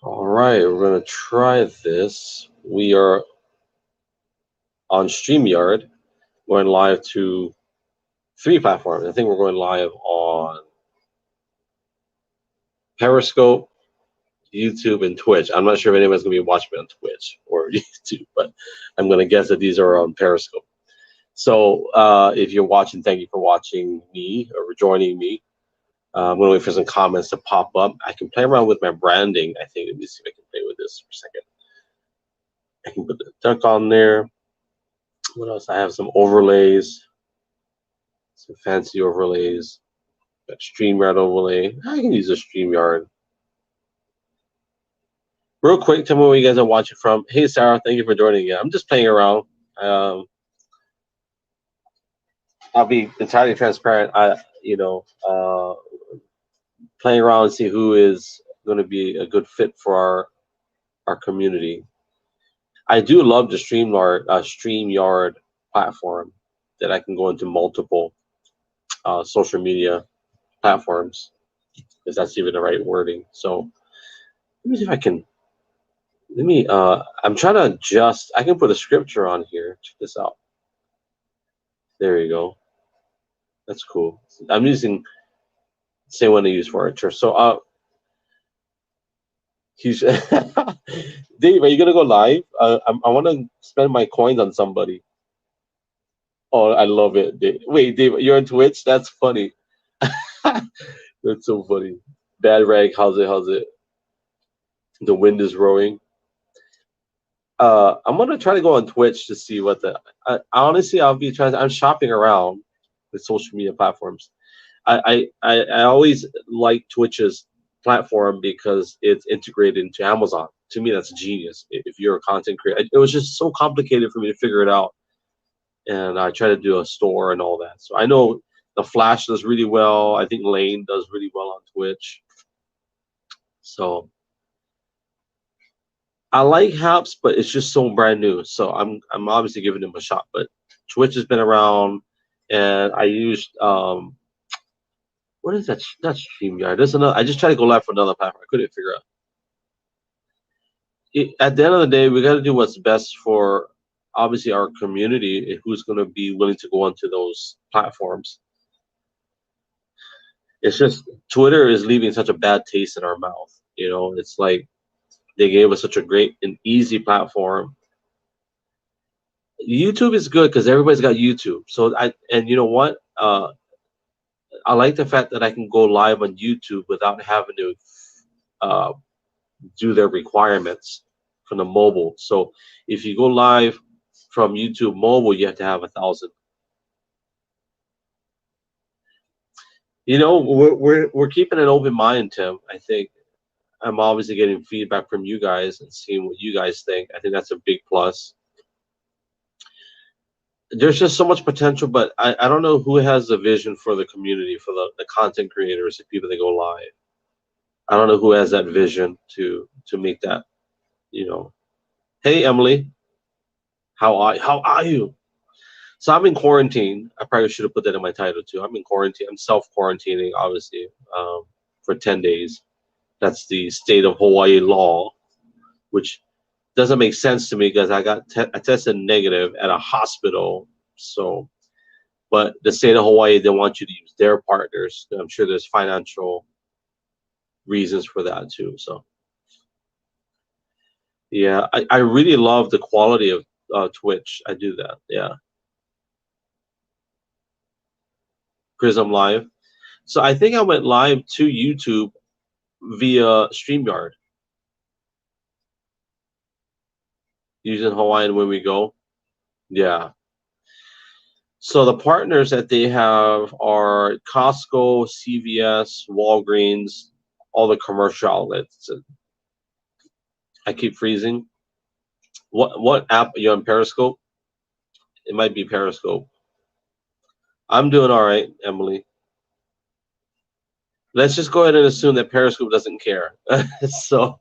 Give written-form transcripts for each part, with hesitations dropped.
All right, we're gonna try this. We are on StreamYard, going live to three platforms. I think we're going live on Periscope, YouTube, and Twitch. I'm not sure if anyone's gonna be watching me on Twitch or YouTube, but I'm gonna guess that these are on Periscope. So if you're watching, thank you for watching me or joining me. I'm gonna wait for some comments to pop up. I can play around with my branding. I think let me see if I can play with this for a second. I can put the duck on there. What else? I have some overlays, some fancy overlays. Got StreamYard overlay. I can use a StreamYard. Real quick, tell me where you guys are watching from. Hey, Sarah, thank you for joining again. I'm just playing around. I'll be entirely transparent. Playing around and see who is going to be a good fit for our community. I do love the StreamYard platform that I can go into multiple social media platforms, if that's even the right wording. So let me see if I can. I'm trying to adjust. I can put a scripture on here. Check this out. There you go. That's cool. I'm using the same one I use for our church. So he's Dave, are you gonna go live? I want to spend my coins on somebody. Oh, I love it. Wait, Dave, you're on Twitch? That's funny. That's so funny. Bad rag, how's it? How's it? The wind is rowing. I'm gonna try to go on Twitch to see what the. Honestly, I'll be trying. I'm shopping around with social media platforms. I always like Twitch's platform because it's integrated into Amazon. To me, that's genius. If you're a content creator, it was just so complicated for me to figure it out, and I try to do a store and all that. So I know the Flash does really well. I think Lane does really well on Twitch. So I like Haps, but it's just so brand new. So I'm obviously giving them a shot. But Twitch has been around, and I used what is that? Not StreamYard. There's another. I just tried to go live for another platform. I couldn't figure out. At the end of the day, we got to do what's best for obviously our community. Who's going to be willing to go onto those platforms? It's just Twitter is leaving such a bad taste in our mouth. It's like they gave us such a great and easy platform. YouTube is good because everybody's got YouTube. So and you know what? I like the fact that I can go live on YouTube without having to uh, do their requirements from the mobile. So if you go live from YouTube mobile, you have to have 1,000. We're keeping an open mind, Tim. I think I'm obviously getting feedback from you guys and seeing what you guys think. I think that's a big plus. There's just so much potential, but I don't know who has the vision for the community, for the content creators, the people that go live. I don't know who has that vision to make that, you know. Hey Emily, how are you? So I'm in quarantine. I probably should have put that in my title too. I'm in quarantine. I'm self quarantining, obviously, for 10 days. That's the state of Hawaii law, which doesn't make sense to me because I tested negative at a hospital. So, but the state of Hawaii, they want you to use their partners. I'm sure there's financial reasons for that too. So, yeah, I really love the quality of Twitch. I do that. Yeah, Prism Live. So I think I went live to YouTube via StreamYard using Hawaiian when we go. Yeah. So the partners that they have are Costco, CVS, Walgreens, all the commercial outlets. I keep freezing. What app are you on? Periscope? It might be Periscope. I'm doing all right, Emily. Let's just go ahead and assume that Periscope doesn't care. So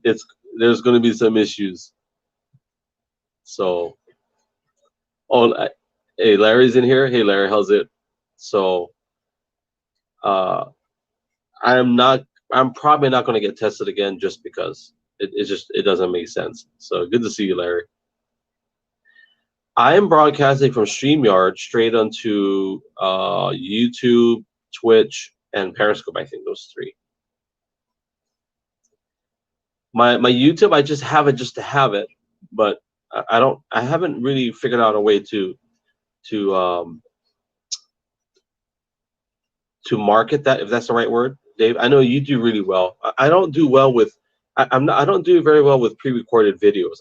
it's there's going to be some issues. So, oh, hey, Larry's in here. Hey, Larry, how's it? So, uh, I am not. I'm probably not going to get tested again just because it doesn't make sense. So good to see you, Larry. I am broadcasting from StreamYard straight onto YouTube, Twitch, and Periscope. I think those three. My YouTube, I just have it just to have it, but I haven't really figured out a way to market that, if that's the right word, Dave. I know you do really well. I don't do well with I don't do very well with pre-recorded videos.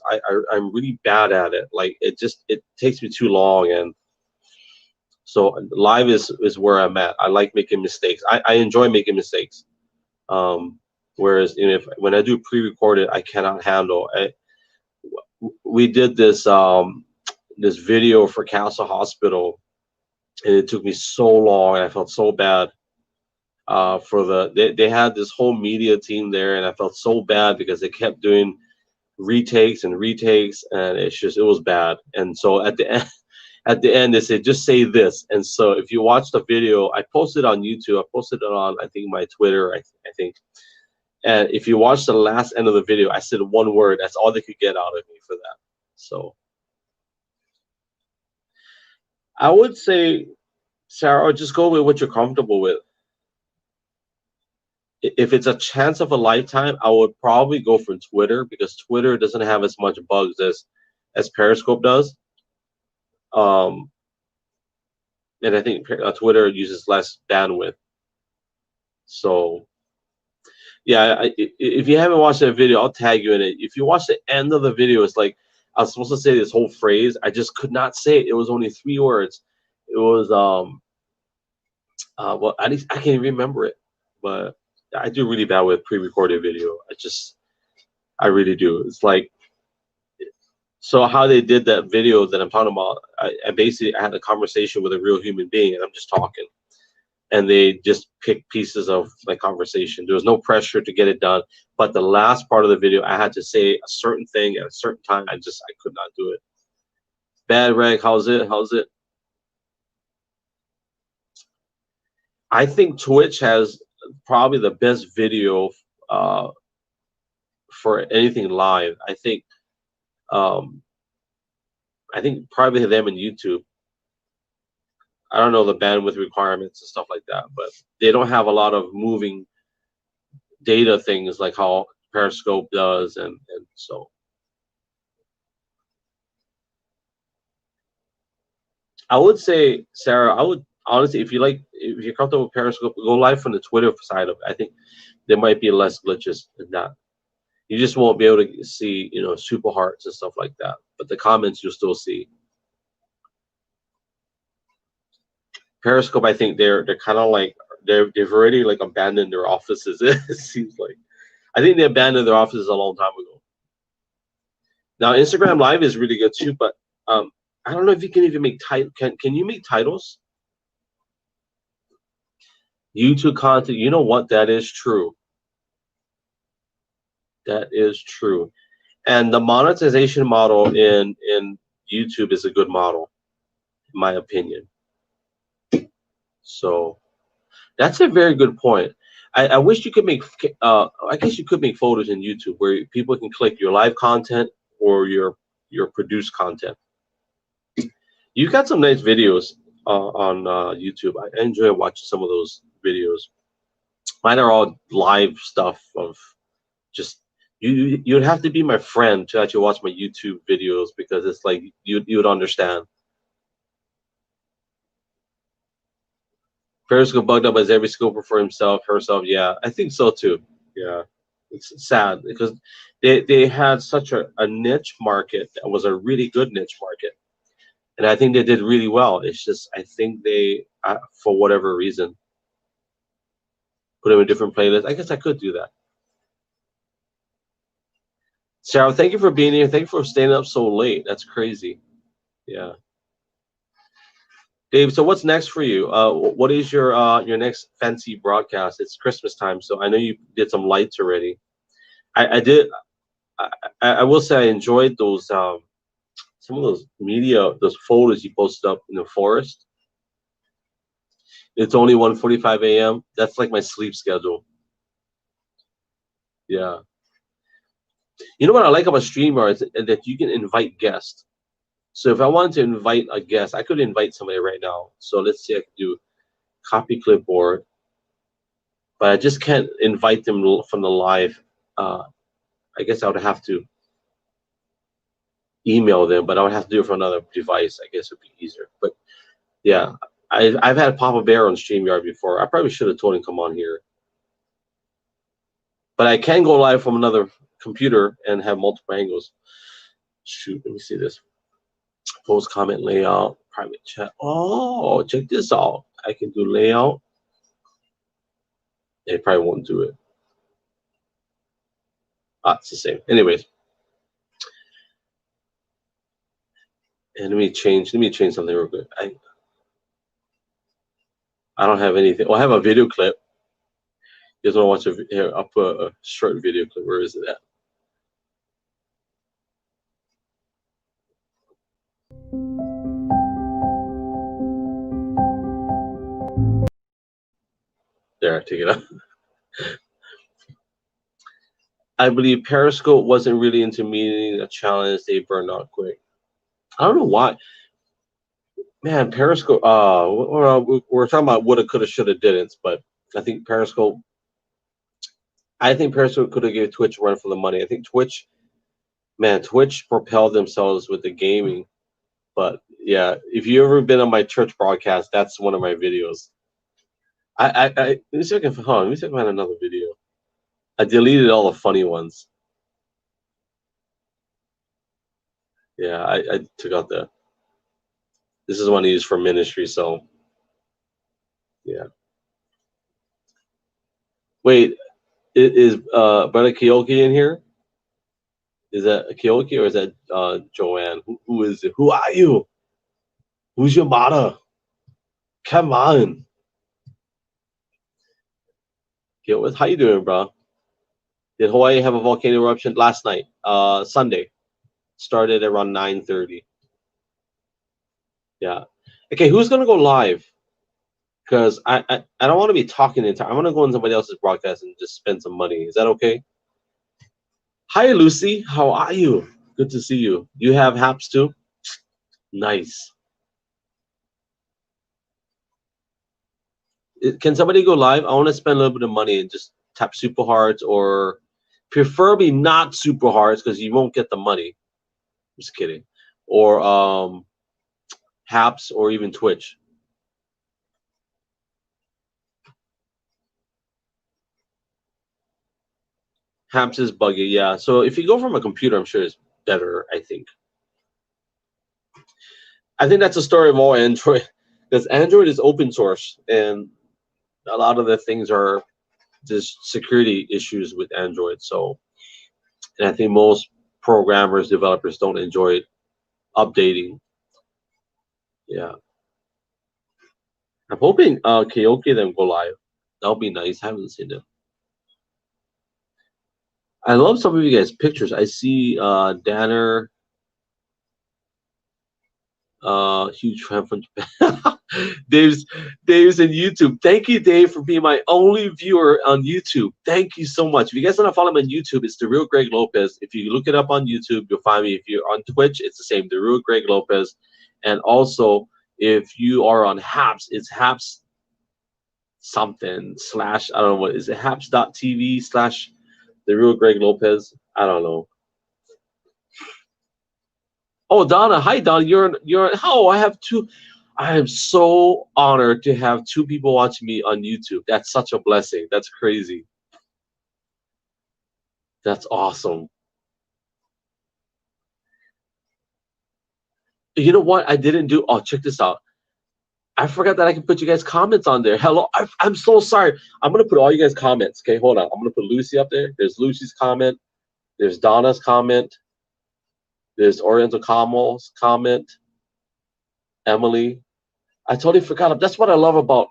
I'm really bad at it. Like it takes me too long, and so live is where I'm at. I like making mistakes. I enjoy making mistakes. Whereas when I do pre-recorded, I cannot handle. We did this this video for Castle Hospital, and it took me so long, and I felt so bad. They had this whole media team there, and I felt so bad because they kept doing retakes and retakes, and it was bad. And so at the end they said, just say this. And so if you watch the video, I posted on YouTube, I posted it on, I think, my Twitter, I think. And if you watch the last end of the video, I said one word. That's all they could get out of me for that. So I would say, Sarah, just go with what you're comfortable with. If it's a chance of a lifetime, I would probably go for Twitter, because Twitter doesn't have as much bugs as Periscope does. And I think Twitter uses less bandwidth. So yeah, if you haven't watched that video, I'll tag you in it. If you watch the end of the video, it's like I was supposed to say this whole phrase. I just could not say it. It was only 3 words. It was well, at least I can't remember it, but I do really bad with pre-recorded video. I really do. It's like, so how they did that video that I'm talking about, I basically had a conversation with a real human being, and I'm just talking, and they just picked pieces of my conversation. There was no pressure to get it done, but the last part of the video, I had to say a certain thing at a certain time. I could not do it. Bad Reg, how's it? I think Twitch has probably the best video for anything live. I think probably them and YouTube. I don't know the bandwidth requirements and stuff like that, but they don't have a lot of moving data things like how Periscope does, and so I would say, Sarah, I would honestly, if you're comfortable with Periscope, go live from the Twitter side of it. I think there might be less glitches than that. You just won't be able to see, super hearts and stuff like that, but the comments you'll still see. Periscope, I think they're kind of like they've already like abandoned their offices. It seems like I think they abandoned their offices a long time ago. Now Instagram Live is really good too, but I don't know if you can even make title. Can you make titles? YouTube content. You know what? That is true. That is true. And the monetization model in YouTube is a good model, in my opinion. So that's a very good point. I wish you could make. I guess you could make photos in YouTube where people can click your live content or your produced content. You got some nice videos on YouTube. I enjoy watching some of those videos. Mine are all live stuff of just you'd have to be my friend to actually watch my YouTube videos, because it's like you would understand. Periscope bugged up as every scoper for herself. Yeah, I think so too. Yeah, it's sad because they had such a niche market that was a really good niche market, and I think they did really well. It's just I think they, for whatever reason, put them in different playlists. I guess I could do that. Sarah, thank you for being here. Thank you for staying up so late. That's crazy. Yeah. Dave, so what's next for you? What is your next fancy broadcast? It's Christmas time, so I know you did some lights already. I did. I will say I enjoyed those some of those those photos you posted up in the forest. It's only 1:45 a.m. That's like my sleep schedule. Yeah. You know what I like about StreamYard is that you can invite guests. So if I wanted to invite a guest, I could invite somebody right now. So let's see, I could do copy clipboard, but I just can't invite them from the live. Uh, I guess I would have to email them, but I would have to do it from another device. I guess it would be easier. But yeah, I've had Papa Bear on StreamYard before. I probably should have told him to come on here. But I can go live from another computer and have multiple angles. Shoot, let me see this. Post comment layout, private chat. Oh, check this out. I can do layout. They probably won't do it. Ah, it's the same. Anyways. And let me change something real quick. I don't have anything. Well, I have a video clip. You guys want to watch here? I'll put a short video clip. Where is it at? There, take it out. I believe Periscope wasn't really into meeting a challenge. They burned out quick. I don't know why. Man, Periscope. We're talking about woulda, coulda, shoulda, didn't. But I think Periscope. I think Periscope could have gave Twitch a run for the money. I think Twitch propelled themselves with the gaming. But yeah, if you ever been on my church broadcast, that's one of my videos. Let me see if I can find another video. I deleted all the funny ones. Yeah, I took out this is one I use for ministry, so yeah. Wait, is Brother Keoki in here? Is that Keoki or is that Joanne? Who is it? Who are you? Who's your mother? Come on. How you doing, bro? Did Hawaii have a volcano eruption last night? Sunday. Started around 9:30. Yeah. Okay, who's gonna go live? Because I don't want to be talking the entire. I want to go on somebody else's broadcast and just spend some money. Is that okay? Hi, Lucy. How are you? Good to see you. You have haps too? Nice. Can somebody go live? I want to spend a little bit of money and just tap super hearts, or preferably not super hearts because you won't get the money. Just kidding. Or haps or even Twitch. Haps is buggy, yeah. So if you go from a computer, I'm sure it's better, I think. I think that's the story of all Android, because Android is open source, and a lot of the things are just security issues with Android. So, and I think most programmers, developers don't enjoy updating. Yeah. I'm hoping Keoki then go live. That'll be nice. I haven't seen it. I love some of you guys' pictures. I see Danner, huge fan from Japan. Dave's in YouTube. Thank you, Dave, for being my only viewer on YouTube. Thank you so much. If you guys want to follow me on YouTube, it's The Real Greg Lopez. If you look it up on YouTube, you'll find me. If you're on Twitch, it's the same, The Real Greg Lopez. And also, if you are on Haps, it's Haps something / I don't know what is it, haps.tv / The Real Greg Lopez. I don't know. Oh, Donna. Hi, Donna. I have two. I am so honored to have two people watching me on YouTube. That's such a blessing. That's crazy. That's awesome. You know what? I didn't do. Oh, check this out. I forgot that I can put you guys' comments on there. Hello. I'm so sorry. I'm going to put all you guys' comments. Okay, hold on. I'm going to put Lucy up there. There's Lucy's comment. There's Donna's comment. There's Oriental Kamal's comment. Emily. I totally forgot. That's what I love about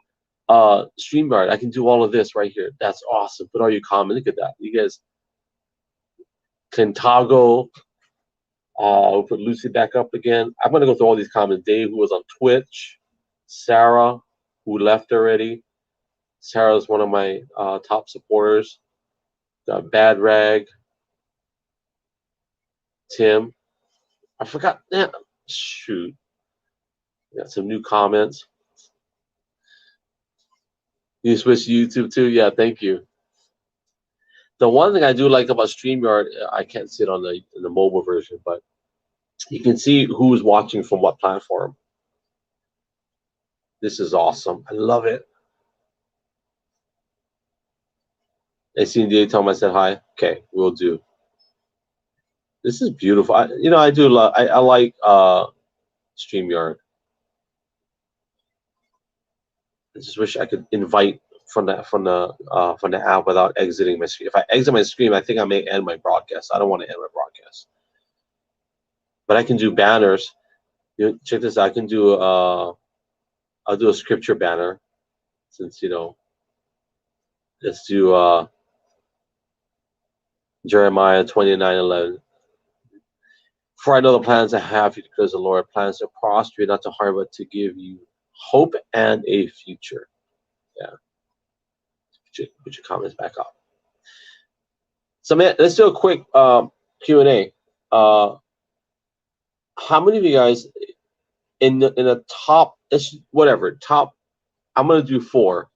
StreamYard. I can do all of this right here. That's awesome. Put all your comments. Look at that. You guys. Kentago. We'll put Lucy back up again. I'm going to go through all these comments. Dave, who was on Twitch. Sarah, who left already. Sarah's one of my top supporters. Got Bad Rag, Tim. I forgot. Yeah, shoot. Got some new comments. You switch to YouTube too? Yeah, thank you. The one thing I do like about StreamYard, I can't see it on the mobile version, but you can see who's watching from what platform. This is awesome. I love it. I seen the Tom. I said hi. Okay, we'll do. This is beautiful. I do love. I like StreamYard. I just wish I could invite from the app without exiting my screen. If I exit my screen, I think I may end my broadcast. I don't want to end my broadcast, but I can do banners. Check this out. I can do I'll do a scripture banner, since let's do Jeremiah 29:11. For I know the plans I have for you, declares the Lord, plans to prosper you, not to harm, but to give you hope and a future. Yeah. Put your comments back up. So, man, let's do a quick Q&A. How many of you guys in the top, top, I'm going to do 4.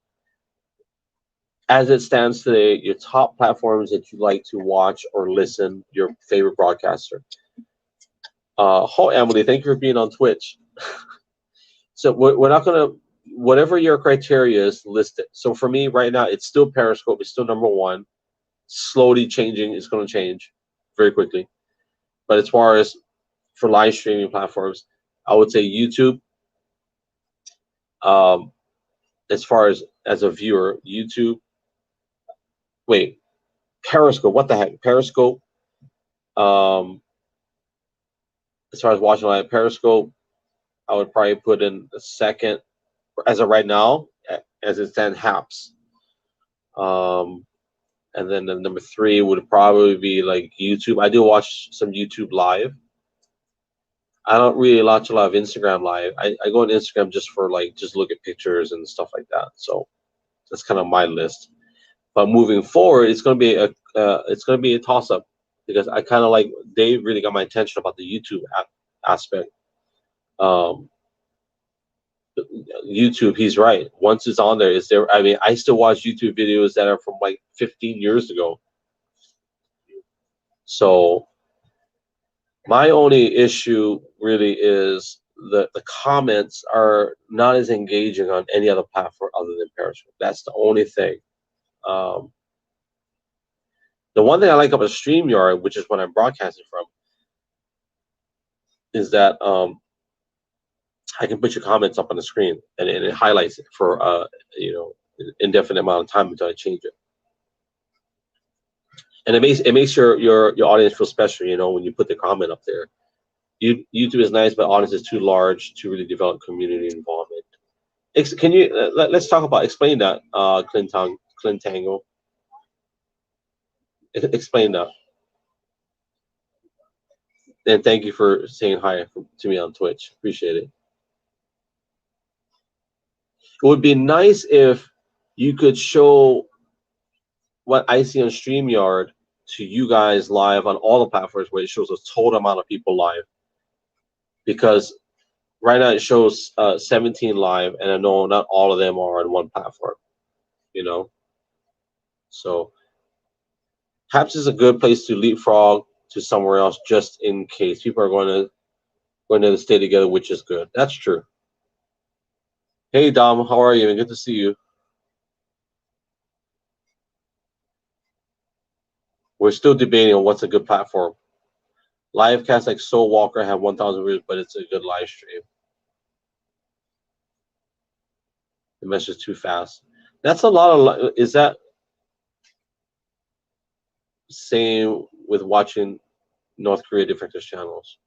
As it stands today, your top platforms that you like to watch or listen, your favorite broadcaster. Emily, thank you for being on Twitch. So we're not going to, whatever your criteria is, list it. So for me right now, it's still Periscope. It's still number 1. Slowly changing. It's going to change very quickly. But as far as for live streaming platforms, I would say YouTube. As far as a viewer, YouTube. Wait, Periscope. What the heck? Periscope. As far as watching live, Periscope, I would probably put in the second, as of right now, as it stands, Haps. And then the number 3 would probably be like YouTube. I do watch some YouTube live. I don't really watch a lot of Instagram live. I go on Instagram just for just look at pictures and stuff like that. So that's kind of my list. But moving forward, it's going to be a toss up, because I kind of like, Dave really got my attention about the YouTube aspect. YouTube, he's right. Once it's on there, it's there. I mean, I still watch YouTube videos that are from 15 years ago. So my only issue really is the comments are not as engaging on any other platform other than Periscope. That's the only thing. The one thing I like about StreamYard, which is what I'm broadcasting from, is that I can put your comments up on the screen, and it highlights it for indefinite amount of time until I change it. And it makes your audience feel special, when you put the comment up there. YouTube is nice, but audience is too large to really develop community involvement. Can you let's talk about, explain that, Clintango. Explain that. And thank you for saying hi to me on Twitch. Appreciate it. It would be nice if you could show what I see on StreamYard to you guys live on all the platforms, where it shows a total amount of people live. Because right now it shows 17 live, and I know not all of them are on one platform. So Haps is a good place to leapfrog to somewhere else, just in case people are going to stay together, which is good. That's true. Hey Dom, how are you? Good to see you. We're still debating on what's a good platform. Livecast like Soul Walker have 1,000 views, but it's a good live stream. The message is too fast. That's a lot of. Is that same with watching North Korea Defectors channels?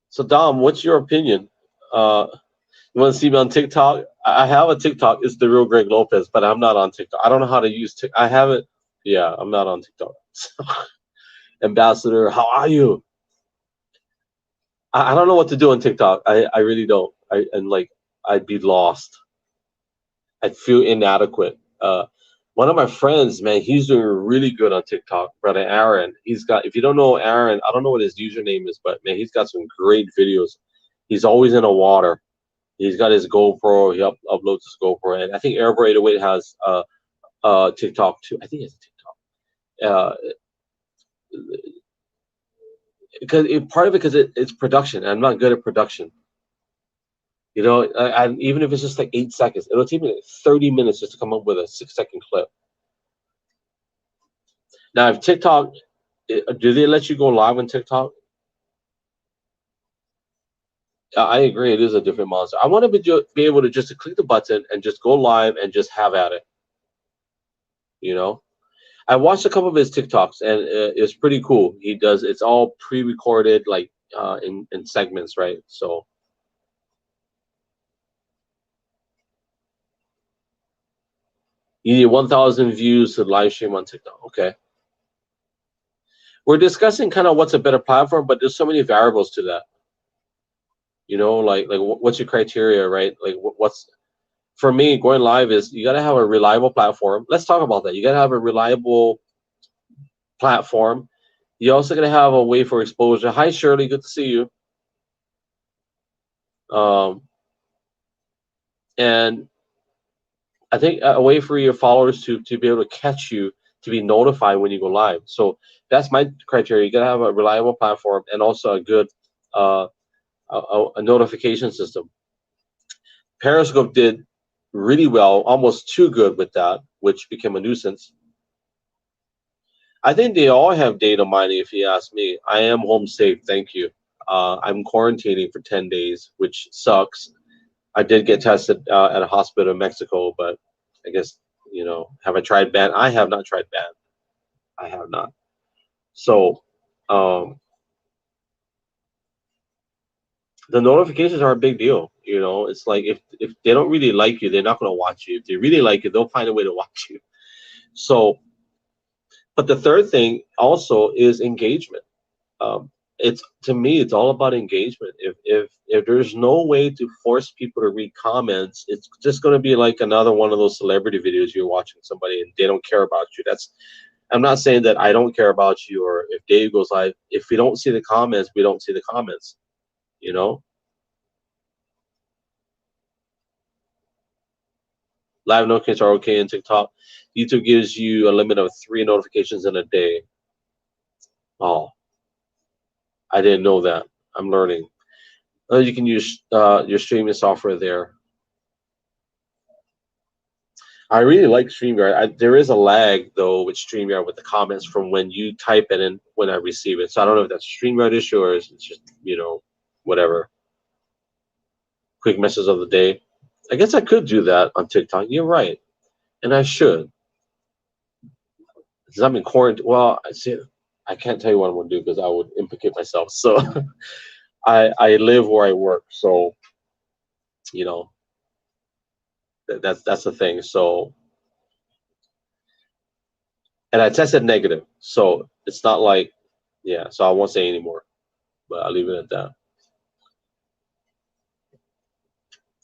So Dom, what's your opinion? You want to see me on TikTok? I have a TikTok. It's the real Greg Lopez, but I'm not on TikTok. I don't know how to use TikTok. I haven't. Yeah, I'm not on TikTok. Ambassador, how are you? I don't know what to do on TikTok. I really don't. I'd be lost. I'd feel inadequate. One of my friends, man, he's doing really good on TikTok. Brother Aaron, he's got. If you don't know Aaron, I don't know what his username is, but man, he's got some great videos. He's always in the water. He's got his GoPro. He uploads his GoPro, and I think Airboy 808 has TikTok too. I think it's TikTok. Because part of it because it's production. I'm not good at production. You know, even if it's just like 8 seconds, it'll take me like 30 minutes just to come up with a 6-second clip. Now, if TikTok, do they let you go live on TikTok? I agree, it is a different monster. I want to be able to just click the button and just go live and just have at it. You know, I watched a couple of his TikToks and it's pretty cool. He does it's all pre-recorded, like in segments, right? So. You need 1,000 views to live stream on TikTok. Okay. We're discussing kind of what's a better platform, but there's so many variables to that. You know, like what's your criteria, right? Like what's for me going live is you got to have a reliable platform. Let's talk about that. You got to have a reliable platform. You also got to have a way for exposure. Hi, Shirley. Good to see you. And I think a way for your followers to be able to catch you, to be notified when you go live. So that's my criteria. You gotta have a reliable platform and also a good a notification system. Periscope did really well, almost too good with that, which became a nuisance. I think they all have data mining, if you ask me. I am home safe, thank you. I'm quarantining for 10 days, which sucks. I did get tested at a hospital in Mexico, but I guess, you know, have I tried ban? I have not tried ban. I have not. So the notifications are a big deal. You know, it's like if they don't really like you, they're not going to watch you. If they really like you, they'll find a way to watch you. So, but the third thing also is engagement. It's to me, it's all about engagement. If there's no way to force people to read comments, it's just going to be like another one of those celebrity videos you're watching somebody and they don't care about you. That's I'm not saying that I don't care about you or if Dave goes live. If we don't see the comments, we don't see the comments. You know, live notifications are okay in TikTok. YouTube gives you a limit of 3 notifications in a day. Oh, I didn't know that. I'm learning. You can use your streaming software there. I really like StreamYard. There is a lag though with StreamYard with the comments from when you type it and when I receive it. So I don't know if that's a StreamYard issue or it's just, you know, whatever. Quick message of the day. I guess I could do that on TikTok. You're right, and I should. Because I'm in quarantine. Well, I see. I can't tell you what I'm gonna do because I would implicate myself. So I live where I work. So you know that's the thing. So and I tested negative. So it's not like yeah. So I won't say anymore. But I'll leave it at that.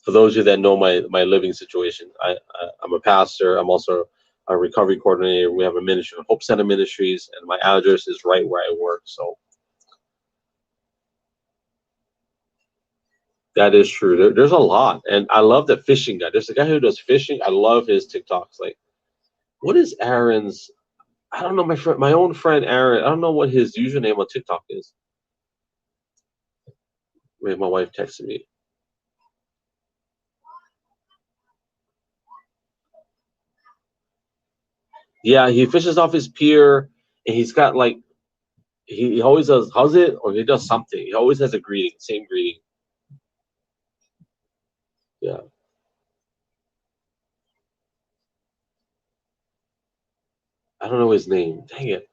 For those of you that know my living situation, I'm a pastor. I'm also a recovery coordinator. We have a ministry, Hope Center Ministries, and my address is right where I work. So that is true. There's a lot, and I love the fishing guy. There's a guy who does fishing. I love his TikToks. Like, what is Aaron's? I don't know my own friend Aaron. I don't know what his username on TikTok is. Wait, my wife texted me. Yeah, he fishes off his pier, and he's got like he always does. How's it? Or he does something. He always has a greeting, same greeting. Yeah. I don't know his name. Dang it.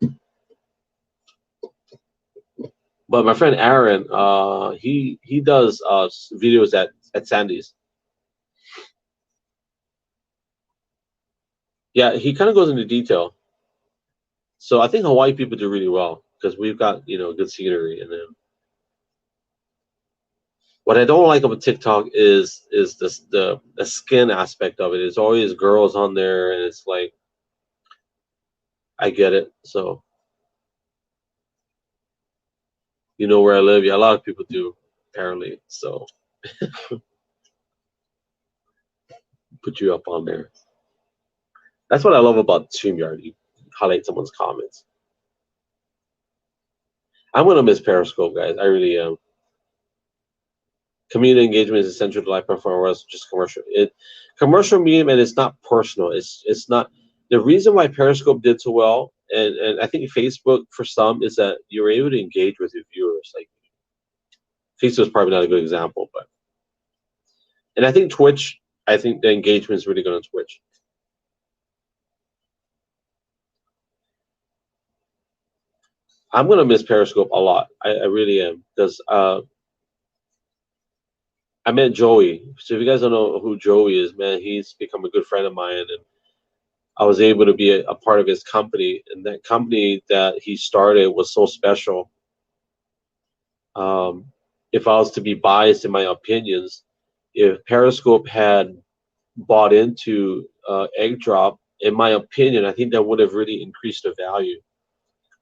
But my friend Aaron, he does videos at Sandy's. Yeah, he kind of goes into detail. So I think Hawaii people do really well because we've got good scenery. And then what I don't like about TikTok is this the skin aspect of it. It's always girls on there, and it's like I get it. So you know where I live. Yeah, a lot of people do apparently. So put you up on there. That's what I love about StreamYard. You highlight someone's comments. I'm gonna miss Periscope, guys. I really am. Community engagement is essential to live performance, just commercial. Commercial medium, and it's not personal. It's not the reason why Periscope did so well, and I think Facebook for some is that you're able to engage with your viewers. Like Facebook's probably not a good example, but and I think Twitch. I think the engagement is really good on Twitch. I'm gonna miss Periscope a lot. I really am because I met Joey. So if you guys don't know who Joey is, man, he's become a good friend of mine, and I was able to be a part of his company. And that company that he started was so special. If I was to be biased in my opinions, if Periscope had bought into Egg Drop, in my opinion, I think that would have really increased the value.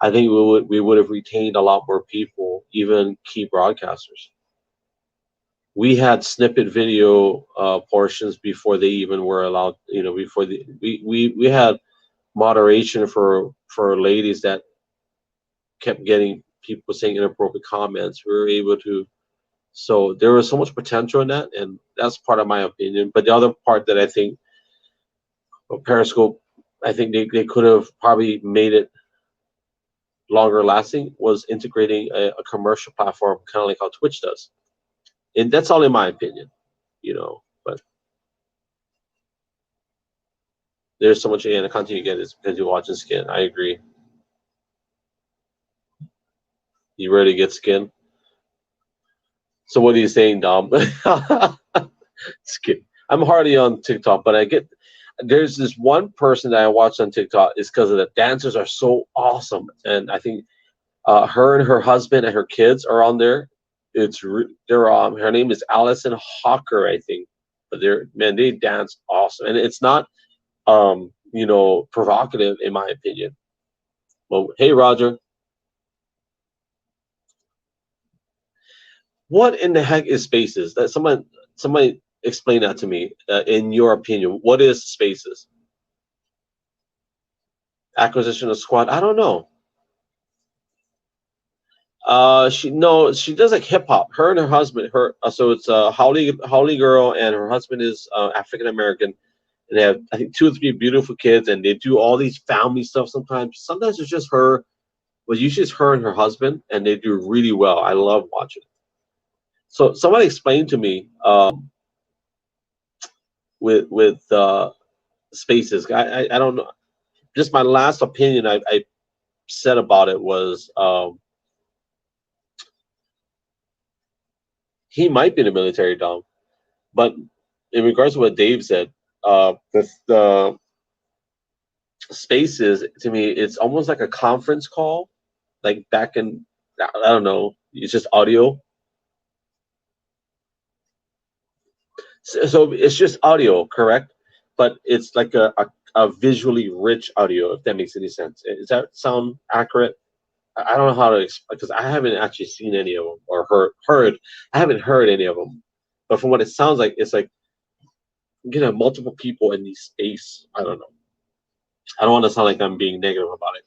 I think we would have retained a lot more people, even key broadcasters. We had snippet video portions before they even were allowed. You know, before we had moderation for ladies that kept getting people saying inappropriate comments. We were able to. So there was so much potential in that, and that's part of my opinion. But the other part that I think Periscope, I think they could have probably made it longer lasting was integrating a commercial platform, kind of like how Twitch does. And that's all in my opinion, you know. But there's so much again the content you get is because you're watching Skin. I agree. You ready to get Skin? So what are you saying, Dom? Skin. I'm hardly on TikTok, but I get there's this one person that I watch on TikTok is because of the dancers are so awesome, and I think her and her husband and her kids are on there. They're her name is Allison Hawker, I think, but they dance awesome, and it's not provocative in my opinion. Well, hey Roger, what in the heck is Spaces? That somebody explain that to me. In your opinion, what is Spaces? Acquisition of Squad? I don't know. She does like hip hop. Her and her husband, so it's Holly girl, and her husband is African American, and they have I think 2 or 3 beautiful kids, and they do all these family stuff. Sometimes it's just her, but usually it's her and her husband, and they do really well. I love watching it. So somebody explained to me with Spaces. I don't know. Just my last opinion I said about it was. He might be in the military, Dom. But in regards to what Dave said, the Spaces to me, it's almost like a conference call, like back in I don't know, it's just audio. So it's just audio, correct? But it's like a visually rich audio, if that makes any sense. Does that sound accurate? I don't know how to explain because I haven't actually seen any of them or heard. I haven't heard any of them, but from what it sounds like, it's like multiple people in the space. I don't know. I don't want to sound like I'm being negative about it.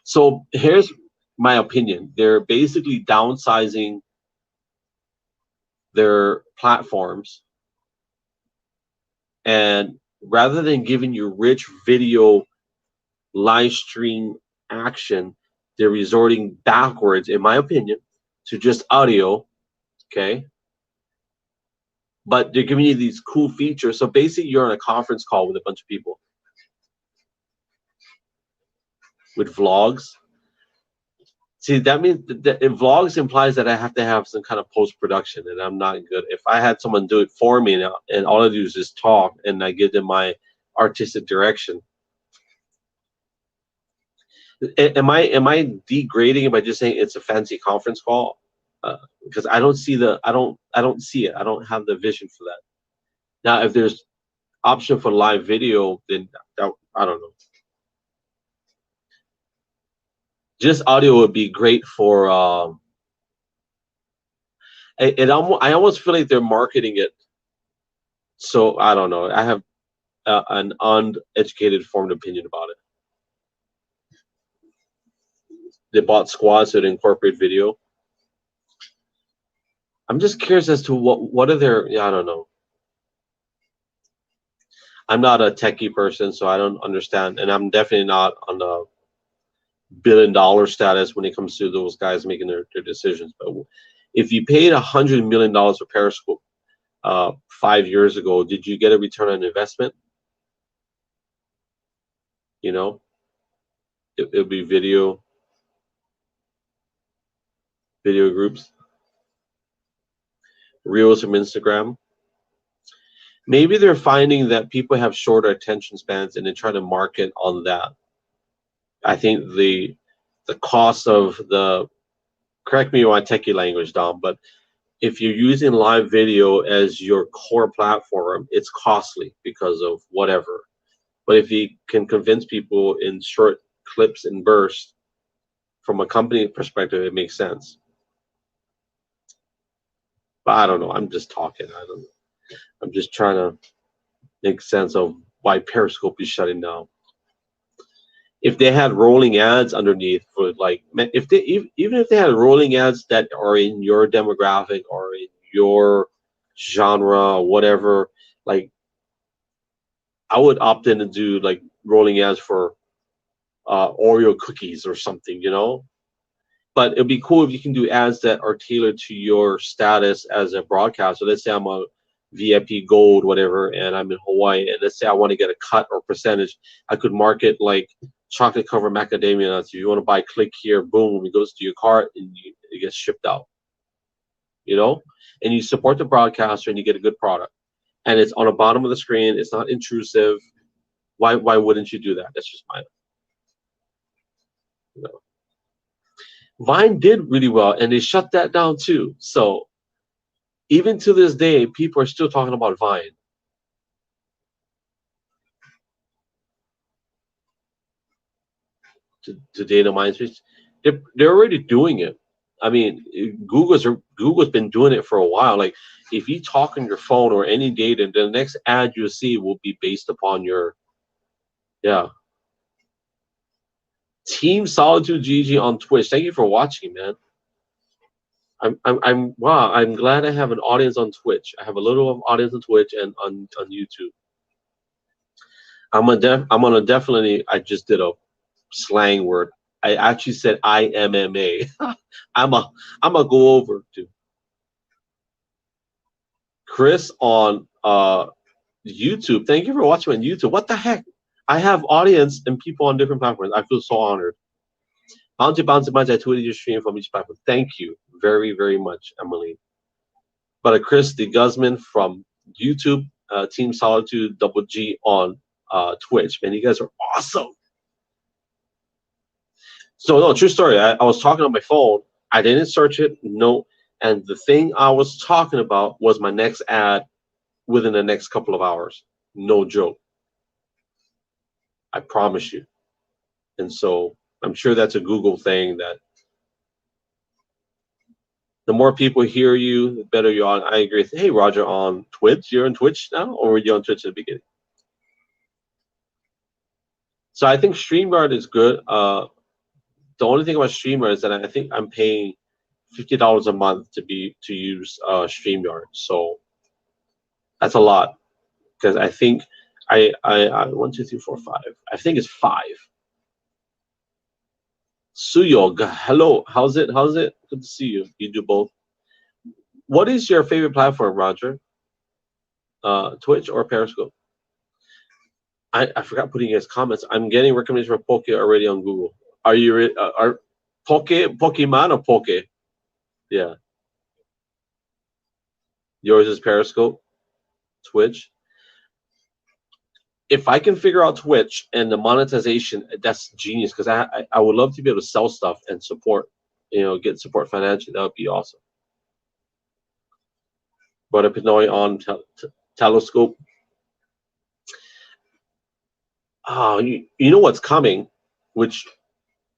So here's my opinion. They're basically downsizing their platforms, and rather than giving you rich video live stream action, they're resorting backwards, in my opinion, to just audio. Okay. But they're giving you these cool features. So basically, you're on a conference call with a bunch of people with vlogs. See, that means that in vlogs implies that I have to have some kind of post production, and I'm not good. If I had someone do it for me now, and all I do is just talk, and I give them my artistic direction, am I degrading it by just saying it's a fancy conference call? Because I don't see I don't see it. I don't have the vision for that. Now, if there's option for live video, then I don't know. Just audio would be great for. I almost feel like they're marketing it. So I don't know. I have an uneducated formed opinion about it. They bought Squad so to incorporate video. I'm just curious as to what are their. Yeah, I don't know. I'm not a techie person, so I don't understand, and I'm definitely not on the $1 billion status when it comes to those guys making their decisions. But if you paid $100 million for Periscope 5 years ago, did you get a return on investment? You know, it'll be video groups, reels from Instagram. Maybe they're finding that people have shorter attention spans and they try to market on that. I think the cost of the, correct me on my techie language, Dom, but if you're using live video as your core platform, it's costly because of whatever. But if you can convince people in short clips and bursts, from a company perspective, it makes sense. But I don't know. I'm just talking. I don't know. I'm just trying to make sense of why Periscope is shutting down. If they had rolling ads underneath for like, if they even if they had rolling ads that are in your demographic or in your genre or whatever, like I would opt in to do like rolling ads for Oreo cookies or something, you know. But it'd be cool if you can do ads that are tailored to your status as a broadcaster. Let's say I'm a VIP Gold, whatever, and I'm in Hawaii, and let's say I want to get a cut or percentage. I could market like chocolate covered macadamia nuts. If you want to buy, click here, boom, it goes to your cart and it gets shipped out. You know, and you support the broadcaster and you get a good product, and it's on the bottom of the screen. It's not intrusive. Why wouldn't you do that? That's just my, you know. Vine did really well, and they shut that down too. So even to this day, people are still talking about Vine. To data miners, they're already doing it. I mean, Google's been doing it for a while. Like if you talk on your phone or any data, the next ad you see will be based upon your, yeah. Team Solitude GG on Twitch. Thank you for watching, man. I'm wow. I'm glad I have an audience on Twitch. I have a little audience on Twitch and on YouTube. I'm gonna definitely. I just did a slang word. I actually said IMMA. I'm a go over to Chris on YouTube. Thank you for watching on YouTube. What the heck? I have audience and people on different platforms. I feel so honored. Bouncy, I tweeted your stream from each platform. Thank you very, very much, Emily. But Chris the Guzman from YouTube, Team Solitude Double G on Twitch. Man, you guys are awesome. So no, true story. I was talking on my phone. I didn't search it. No. And the thing I was talking about was my next ad within the next couple of hours. No joke. I promise you. And so I'm sure that's a Google thing that the more people hear you, the better you're on. I agree. Hey, Roger, on Twitch. You're on Twitch now, or were you on Twitch at the beginning? So I think StreamYard is good. The only thing about StreamYard is that I think I'm paying $50 a month to use StreamYard. So that's a lot because I think I 1, 2, 3, 4, 5. I think it's 5. Suyog, hello. How's it? Good to see you. You do both. What is your favorite platform, Roger? Twitch or Periscope? I forgot putting his comments. I'm getting recommendations for Poke already on Google. Are you are Pokemon or Poke? Yeah. Yours is Periscope, Twitch. If I can figure out Twitch and the monetization, that's genius because I would love to be able to sell stuff and support, get support financially. That would be awesome. Brother Pinoy on Telescope. You know what's coming, which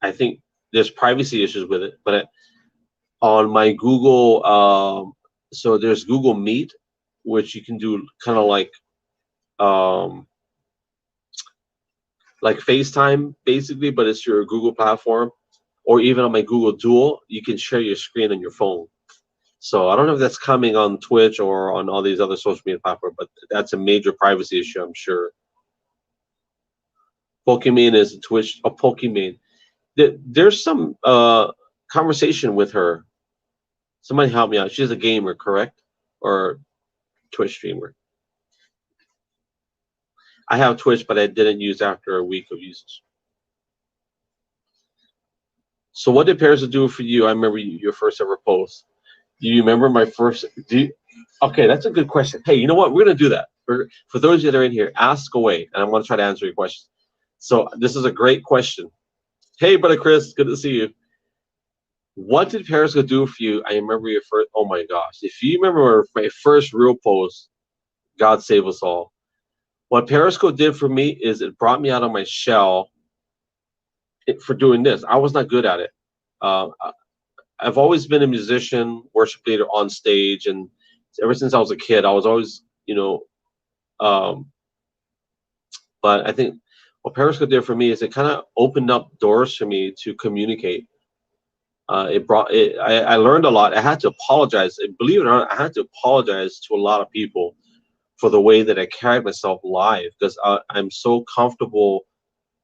I think there's privacy issues with it, but on my Google, so there's Google Meet, which you can do kind of um, like FaceTime basically, but it's your Google platform, or even on my Google Duo, you can share your screen on your phone. So I don't know if that's coming on Twitch or on all these other social media platforms, but that's a major privacy issue, I'm sure. Pokimane is a Twitch, a Pokimane. There's some conversation with her. Somebody help me out. She's a gamer, correct? Or Twitch streamer. I have Twitch, but I didn't use after a week of uses. So what did Paris do for you? I remember your first ever post. Do you remember my first? Okay, that's a good question. Hey, you know what? We're gonna do that. For those of you that are in here, ask away, and I'm gonna try to answer your question. So this is a great question. Hey, brother Chris, good to see you. What did Periscope do for you? I remember your first. Oh my gosh! If you remember my first real post, God save us all. What Periscope did for me is it brought me out of my shell for doing this. I was not good at it. Uh, I've always been a musician, worship leader on stage, and ever since I was a kid, I was always, um, but I think what Periscope did for me is it kind of opened up doors for me to communicate. It brought it. I learned a lot. I had to apologize. Believe it or not, I had to apologize to a lot of people for the way that I carried myself live because I'm so comfortable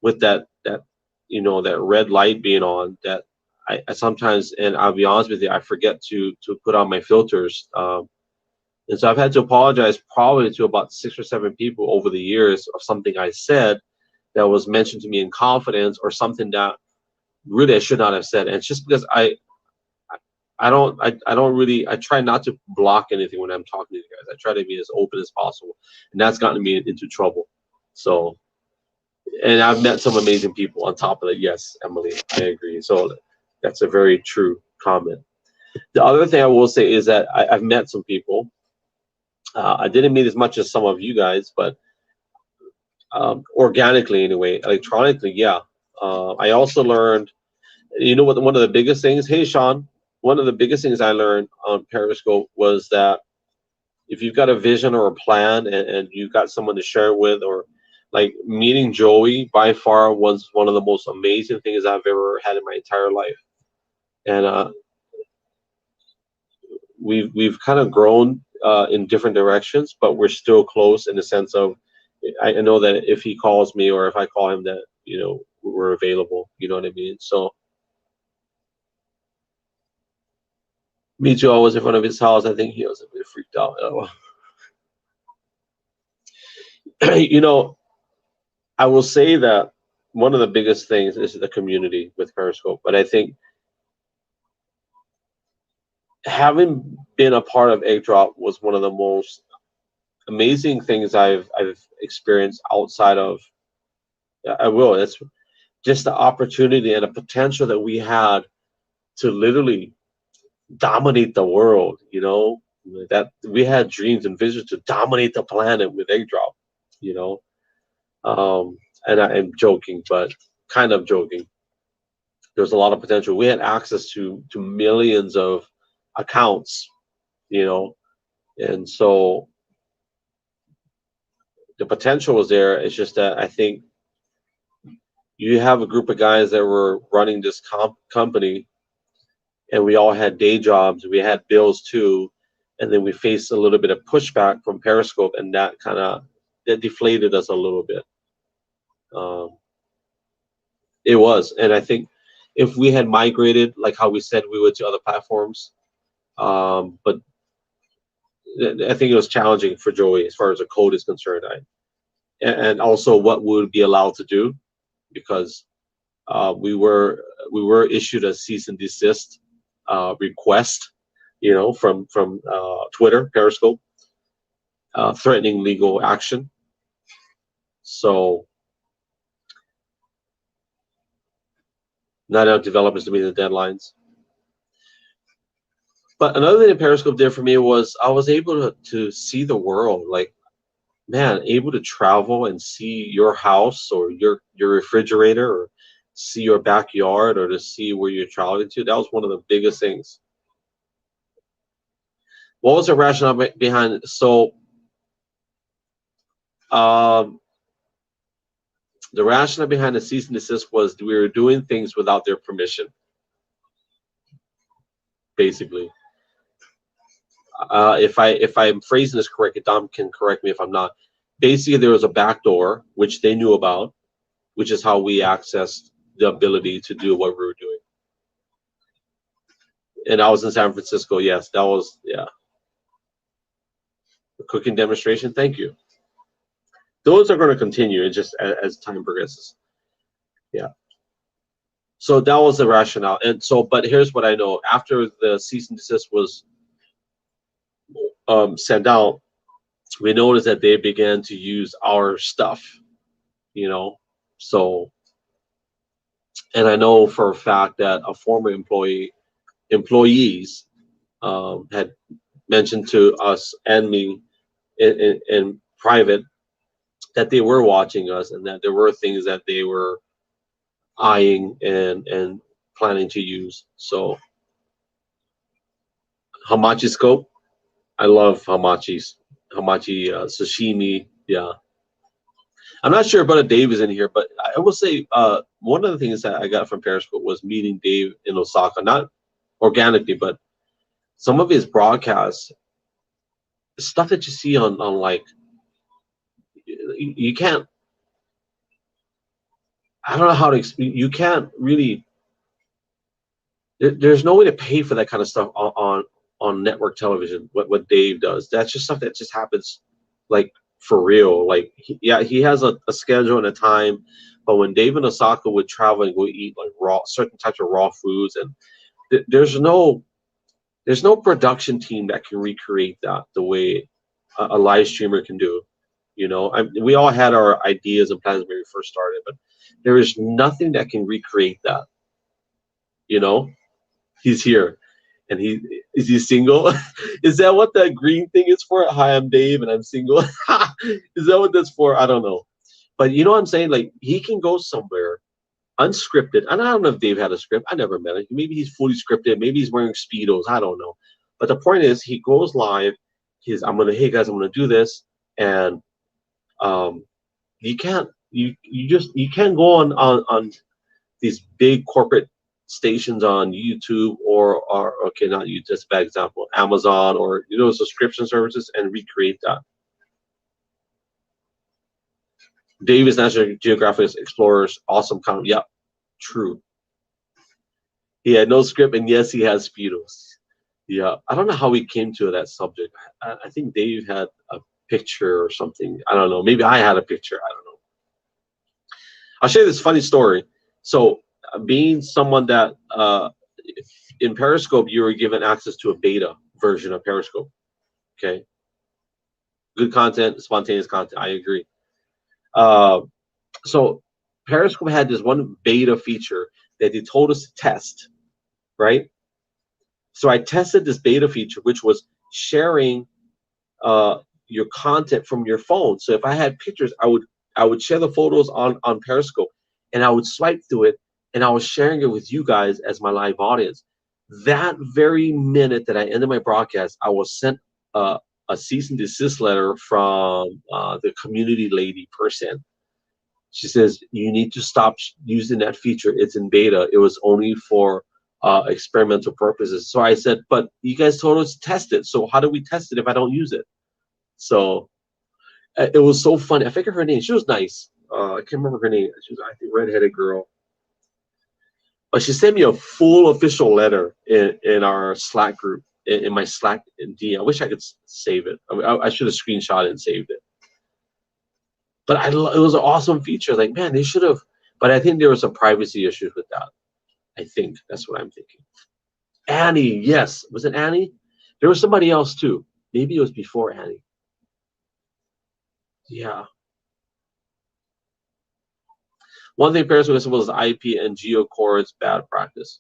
with that red light being on that I sometimes, and I'll be honest with you, I forget to put on my filters. And so I've had to apologize probably to about 6 or 7 people over the years of something I said that was mentioned to me in confidence or something that really I should not have said. And it's just because I try not to block anything when I'm talking to you guys. I try to be as open as possible, and that's gotten me into trouble. So, and I've met some amazing people on top of that. Yes, Emily, I agree. So that's a very true comment. The other thing I will say is that I've met some people. I didn't meet as much as some of you guys, but organically anyway, electronically, yeah. I also learned, you know what, one of the biggest things, hey Sean, one of the biggest things I learned on Periscope was that if you've got a vision or a plan and you've got someone to share with, or like meeting Joey by far was one of the most amazing things I've ever had in my entire life. And we've kind of grown in different directions, but we're still close in the sense of I know that if he calls me or if I call him, that we're available. You know what I mean? So me too. I was in front of his house. I think he was a bit freaked out. I will say that one of the biggest things is the community with Periscope, but I think having been a part of Egg Drop was one of the most amazing things I've experienced outside of. It's just the opportunity and the potential that we had to literally dominate the world. That we had dreams and visions to dominate the planet with Egg Drop. You know, and I am joking, but kind of joking. There's a lot of potential. We had access to millions of accounts, and so the potential was there. It's just that I think you have a group of guys that were running this company, and we all had day jobs. We had bills too, and then we faced a little bit of pushback from Periscope, and that deflated us a little bit. It was, and I think if we had migrated, like how we said we would, to other platforms, but I think it was challenging for Joey as far as the code is concerned, and also what we would be allowed to do, because we were issued a cease and desist request, from Twitter, Periscope, threatening legal action. So not enough developers to meet the deadlines. But another thing that Periscope did for me was I was able to see the world. Like man, able to travel and see your house or your refrigerator or see your backyard or to see where you're traveling to, that was one of the biggest things. What was the rationale behind it? So um, the rationale behind the cease and desist was we were doing things without their permission, basically. If I'm phrasing this correctly, Dom can correct me if I'm not. Basically, there was a back door which they knew about, which is how we accessed the ability to do what we were doing. And I was in San Francisco. Yes, that was, yeah. The cooking demonstration. Thank you. Those are going to continue just as time progresses. Yeah. So that was the rationale. And so, but here's what I know: after the cease and desist was sent out, we noticed that they began to use our stuff. You know, so, and I know for a fact that a former employees had mentioned to us and me in private that they were watching us and that there were things that they were eyeing and planning to use. So hamachi scope, I love hamachi sashimi. Yeah, I'm not sure about if Dave is in here, but I will say one of the things that I got from Periscope was meeting Dave in Osaka, not organically, but some of his broadcasts, stuff that you see on like you can't. I don't know how to explain. You can't really. There's no way to pay for that kind of stuff on network television. What Dave does, that's just stuff that just happens, like for real. Like yeah, he has a schedule and a time, but when Dave and Osaka would travel and go eat like raw certain types of raw foods, and there's no production team that can recreate that the way a live streamer can do. You know, we all had our ideas and plans when we first started, but there is nothing that can recreate that. You know, he's here, and is he single? Is that what that green thing is for? Hi, I'm Dave, and I'm single. Is that what that's for? I don't know, but you know what I'm saying? Like he can go somewhere unscripted, and I don't know if Dave had a script. I never met him. Maybe he's fully scripted. Maybe he's wearing speedos. I don't know. But the point is, he goes live. Hey guys, I'm gonna do this, and um, you can't go on these big corporate stations on YouTube or okay, not you, just a bad example, Amazon or subscription services and recreate that. Davis National Geographic Explorers, awesome comment. Yep, true. He had no script, and yes, he has speedos. Yeah, I don't know how we came to that subject. I think Dave had a picture or something. I don't know. Maybe I had a picture. I don't know. I'll share this funny story. So, being someone that in Periscope, you were given access to a beta version of Periscope. Okay, good content, spontaneous content. I agree. Uh, so, Periscope had this one beta feature that they told us to test, right? So I tested this beta feature, which was sharing your content from your phone. So if I had pictures, I would share the photos on Periscope, and I would swipe through it, and I was sharing it with you guys as my live audience. That very minute that I ended my broadcast, I was sent a cease and desist letter from the community lady person. She says you need to stop using that feature. It's in beta. It was only for experimental purposes. So I said, but you guys told us to test it. So how do we test it if I don't use it? So it was so funny. I forget her name. She was nice. I can't remember her name. She was, I think, redheaded girl. But she sent me a full official letter in our Slack group, in my Slack D. I wish I could save it. I should have screenshot it and saved it. But it was an awesome feature. Like, man, they should have. But I think there were some privacy issues with that. I think that's what I'm thinking. Annie, yes. Was it Annie? There was somebody else too. Maybe it was before Annie. Yeah. One thing Paris was IP and geo cords bad practice.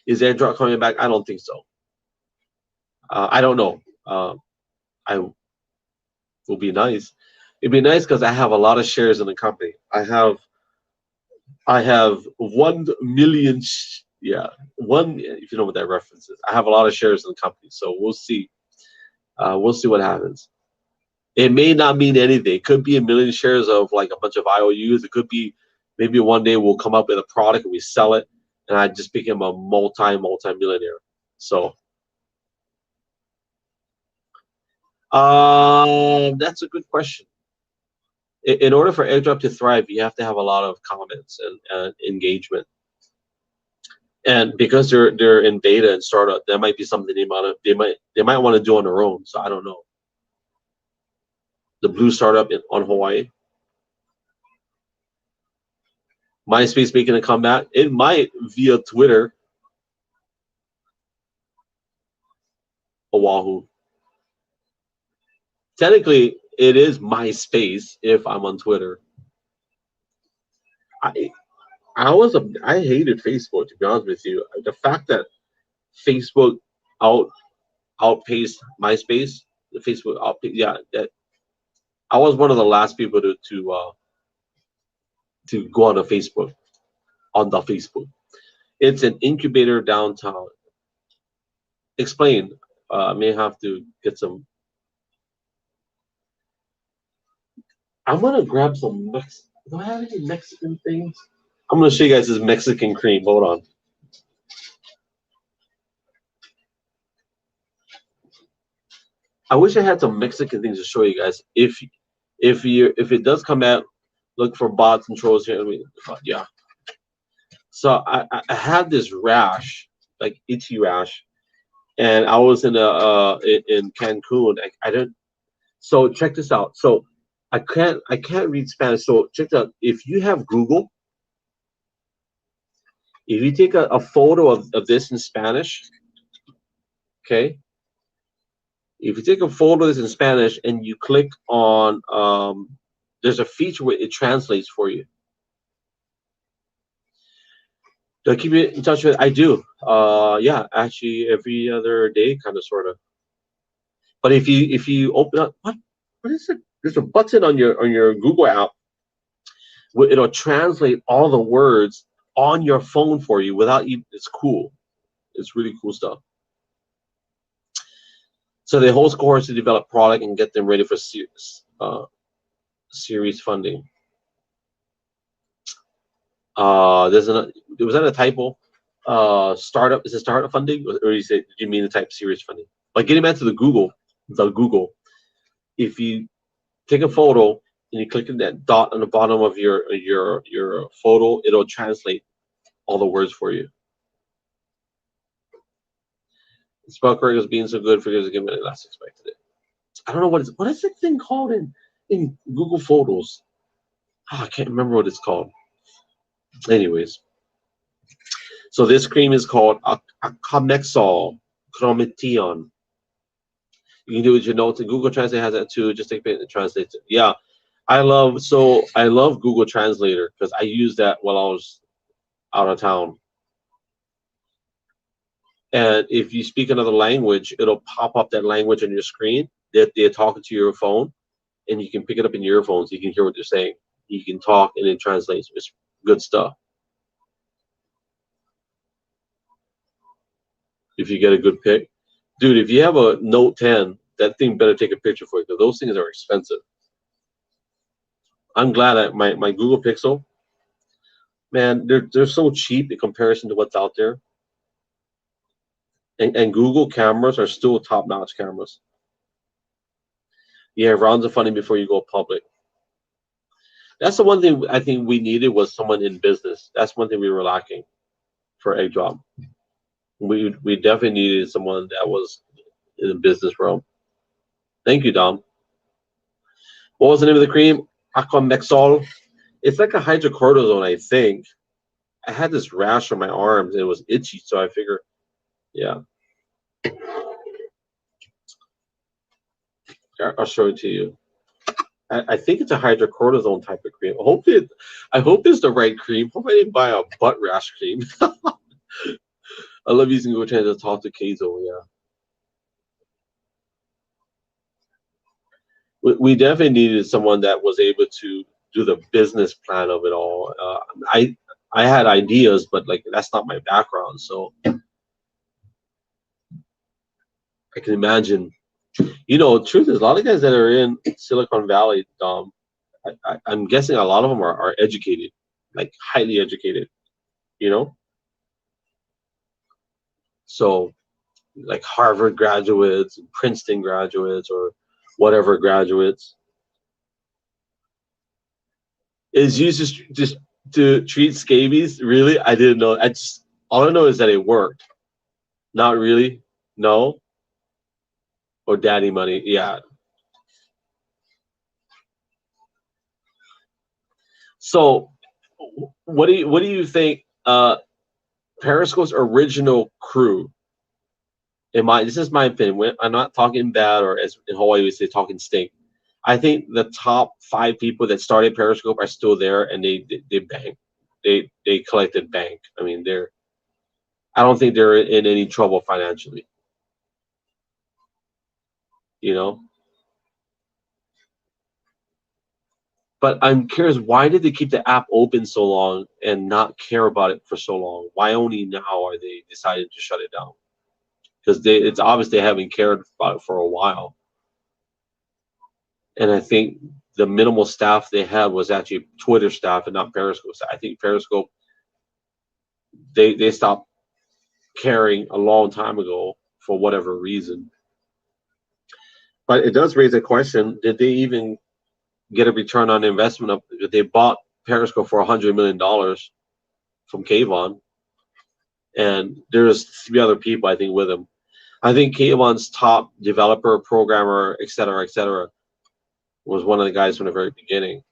Is AirDrop coming back? I don't think so. I don't know. I Will be nice. It'd be nice because I have a lot of shares in the company. I have 1 million. Yeah, one. If you know what that reference is, I have a lot of shares in the company. So we'll see. We'll see what happens. It may not mean anything. It could be 1 million shares of like a bunch of IOUs. It could be maybe one day we'll come up with a product and we sell it, and I just become a multi millionaire. So that's a good question. In order for AirDrop to thrive, you have to have a lot of comments and engagement. And because they're in beta and startup, that might be something they might want to do on their own. So I don't know. The Blue startup on Hawaii, MySpace making a comeback. It might via Twitter, Oahu. Technically, it is MySpace if I'm on Twitter. I I hated Facebook, to be honest with you. The fact that Facebook out outpaced MySpace, the Facebook outpaced, yeah, that I was one of the last people to go on the Facebook. It's an incubator downtown. Explain. I may have to get some. I'm gonna grab some Do I have any Mexican things? I'm gonna show you guys this Mexican cream. Hold on. I wish I had some Mexican things to show you guys. If it does come out, look for bots and trolls here. I mean, yeah. So I had this rash, like itchy rash, and I was in Cancun. I don't. So check this out. So I can't read Spanish. So check this out. If you have Google, if you take a photo of this in Spanish, okay. If you take a photo of this in Spanish and you click on, there's a feature where it translates for you. Do I keep it in touch with? I do. Yeah, actually, every other day, kind of, sort of. But if you open up, what is it? There's a button on your Google app where it'll translate all the words on your phone for you without you. It's cool. It's really cool stuff. So the whole score is to develop product and get them ready for series funding. Was that a typo? Startup, is it startup funding, or did you mean the type series funding? Like getting back to the Google, if you take a photo and you click on that dot on the bottom of your photo, it'll translate all the words for you. Spell correct is being so good, figures again, but last expected it. I don't know what is that thing called in Google Photos? Oh, I can't remember what it's called. Anyways, so this cream is called Acamexol Chromition. You can do it with your notes, and Google Translate has that too. Just take it and translate it. Yeah, I love Google Translator because I used that while I was out of town. And if you speak another language, it'll pop up that language on your screen that they're talking to your phone, and you can pick it up in your earphones. You can hear what they're saying. You can talk, and it translates. It's good stuff. If you get a good pic, dude. If you have a Note 10, that thing better take a picture for you because those things are expensive. I'm glad that my Google Pixel, man, they're so cheap in comparison to what's out there. And Google cameras are still top-notch cameras. Yeah, rounds of funding before you go public. That's the one thing I think we needed was someone in business. That's one thing we were lacking for AirDrop. We definitely needed someone that was in the business realm. Thank you, Dom. What was the name of the cream? Aquamexol. It's like a hydrocortisone, I think. I had this rash on my arms and it was itchy, so I figured, yeah. I'll show it to you. I think it's a hydrocortisone type of cream. I hope it's the right cream. Hope I didn't buy a butt rash cream. I love using Google Translate to talk to Keizo, yeah. we definitely needed someone that was able to do the business plan of it all. I had ideas, but like that's not my background, so I can imagine. Truth is, a lot of guys that are in Silicon Valley, I'm guessing a lot of them are educated, like highly educated. You know, so like Harvard graduates, Princeton graduates, or whatever graduates. Is used just to treat scabies? Really? I didn't know. I just all I know is that it worked. Not really. No. Or daddy money. Yeah. So, what do you think? Periscope's original crew. This is my opinion. I'm not talking bad, or as in Hawaii we say, talking stink. I think the top 5 people that started Periscope are still there, and they bank. They collected bank. I mean, I don't think they're in any trouble financially. You know. But I'm curious, why did they keep the app open so long and not care about it for so long? Why only now are they decided to shut it down? Because it's obvious they haven't cared about it for a while. And I think the minimal staff they had was actually Twitter staff and not Periscope staff. I think Periscope they stopped caring a long time ago for whatever reason. But it does raise a question: did they even get a return on investment? They bought Periscope for $100 million from Kayvon, and there's 3 other people I think with him. I think Kayvon's top developer, programmer, et cetera, was one of the guys from the very beginning.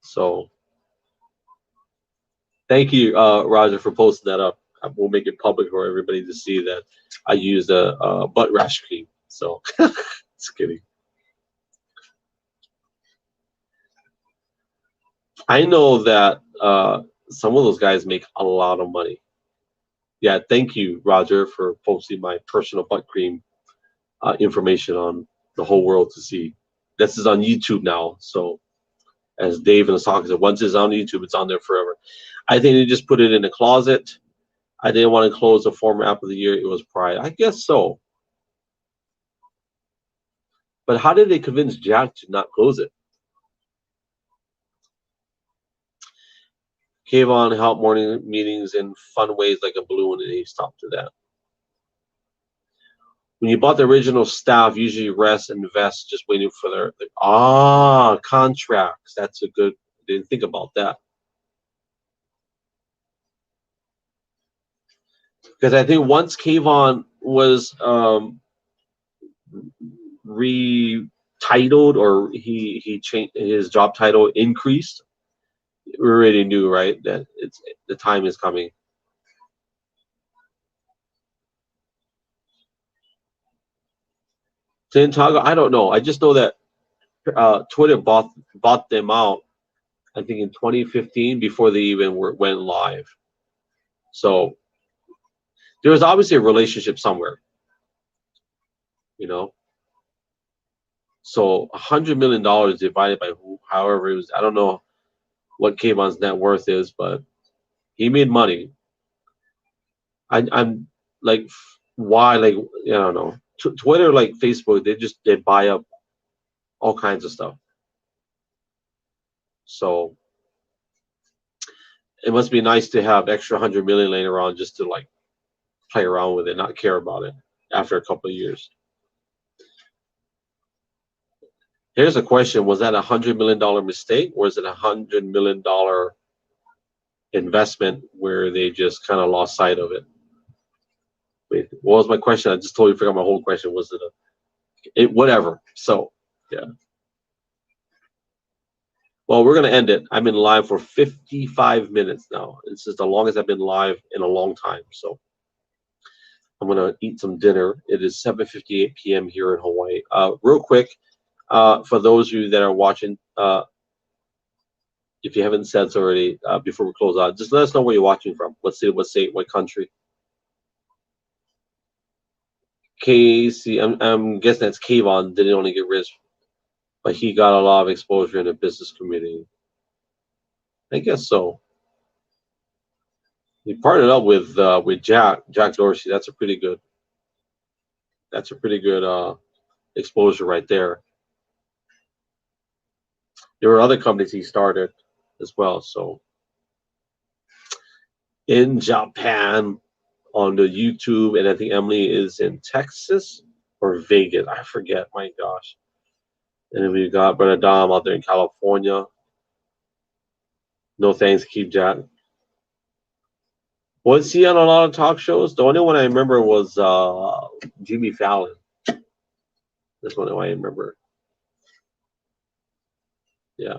So thank you, Roger, for posting that up. We'll make it public for everybody to see that I used a butt rash cream. So just kidding. I know that some of those guys make a lot of money. Yeah, thank you, Roger, for posting my personal butt cream information on the whole world to see. This is on YouTube now, so as Dave and Asaka said, once it's on YouTube, it's on there forever. I think they just put it in a closet. I didn't want to close the former app of the year. It was Pride. I guess so. But how did they convince Jack to not close it? Kayvon helped morning meetings in fun ways like a balloon, and he stopped to that. When you bought the original staff, usually rest and invest, just waiting for their contracts. That's a good. Didn't think about that. Because I think once Kayvon was retitled, or he changed his job title, increased, we already knew, right, that the time is coming. Santiago, I don't know. I just know that Twitter bought them out, I think in 2015, before they even went live. So there was obviously a relationship somewhere, you know. So $100 million divided by however it was, I don't know what Kayvon's net worth is, but he made money. I'm like, why? Like, I don't know. Twitter, like Facebook, they buy up all kinds of stuff. So it must be nice to have extra 100 million laying around just to like play around with it, not care about it after a couple of years. Here's a question: was that $100 million mistake, or is it $100 million investment where they just kind of lost sight of it? Wait, what was my question? I just totally forgot my whole question. Was it whatever? So yeah. Well, we're gonna end it. I've been live for 55 minutes now. This is the longest I've been live in a long time. So I'm gonna eat some dinner. It is 7:58 p.m. here in Hawaii. Real quick, for those of you that are watching, if you haven't said so already, before we close out, just let us know where you're watching from. What city, what state, what country. KC, I'm guessing that's Kayvon. Didn't only get rich but he got a lot of exposure in the business community. I guess so. He partnered up with Jack Dorsey. That's a pretty good. That's a pretty good exposure right there. There were other companies he started as well. So in Japan on the YouTube, and I think Emily is in Texas or Vegas. I forget. My gosh. And then we got Brother Dom out there in California. No thanks, Keep Jack. Was he on a lot of talk shows? The only one I remember was Jimmy Fallon. That's one I remember. Yeah.